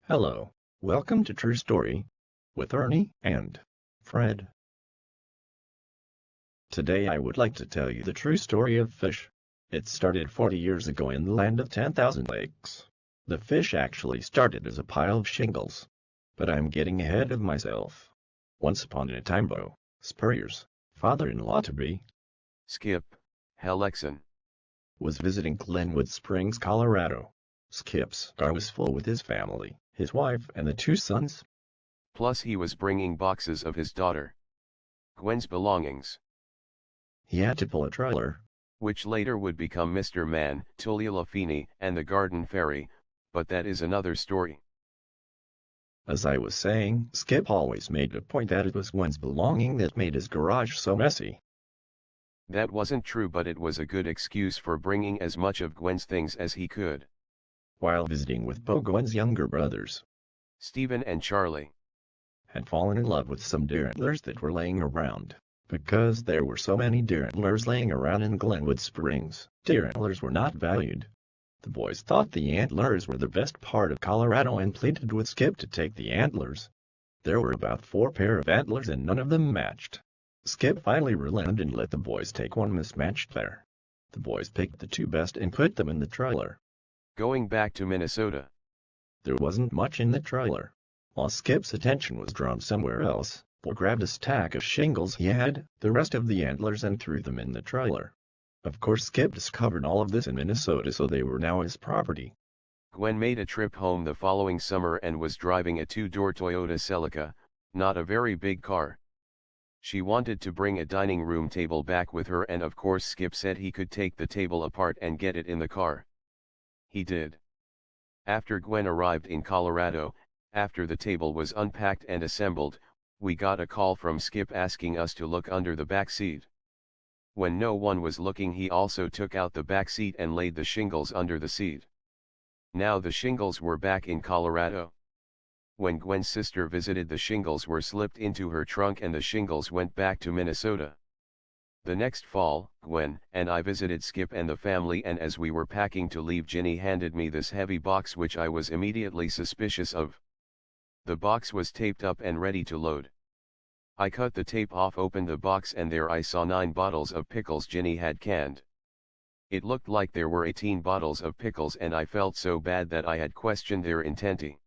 Hello, welcome to True Story with Ernie and Fred. Today I would like to tell you the true story of fish. It started 40 years ago in the land of 10,000 lakes. The fish actually started as a pile of shingles. But I'm getting ahead of myself. Once upon a time, Bo Spurrier's father-in-law to be, Skip Hellickson, was visiting Glenwood Springs, Colorado. Skip's car was full with his family, his wife, and the two sons. plus he was bringing boxes of his daughter Gwen's belongings, He had to pull a trailer. which later would become Mr. Man, Tullia Feeney, and the Garden Fairy, but that is another story. As I was saying, Skip always made a point that it was Gwen's belonging that made his garage so messy. That wasn't true, but it was a good excuse for bringing as much of Gwen's things as he could. While visiting with Bo, Gwen's younger brothers, Stephen and Charlie, had fallen in love with some deer antlers that were laying around. Because there were so many deer antlers laying around in Glenwood Springs, deer antlers were not valued. The boys thought the antlers were the best part of Colorado and pleaded with Skip to take the antlers. There were about 4 pair of antlers and none of them matched. Skip finally relented and let the boys take one mismatched pair. The boys picked the 2 best and put them in the trailer. going back to Minnesota. There wasn't much in the trailer. While Skip's attention was drawn somewhere else, Bo grabbed a stack of shingles he had, the rest of the antlers, and threw them in the trailer. Of course, Skip discovered all of this in Minnesota, so they were now his property. Gwen made a trip home the following summer and was driving a 2-door Toyota Celica, not a very big car. She wanted to bring a dining room table back with her, and of course Skip said he could take the table apart and get it in the car. He did. After Gwen arrived in Colorado, after the table was unpacked and assembled, we got a call from Skip asking us to look under the back seat. When no one was looking, he also took out the back seat and laid the shingles under the seat. Now the shingles were back in Colorado. When Gwen's sister visited, the shingles were slipped into her trunk and the shingles went back to Minnesota. The next fall, Gwen and I visited Skip and the family, and as we were packing to leave, Ginny handed me this heavy box which I was immediately suspicious of. The box was taped up and ready to load. I cut the tape off, opened the box, and there I saw 9 bottles of pickles Ginny had canned. It looked like there were 18 bottles of pickles, and I felt so bad that I had questioned their intenti.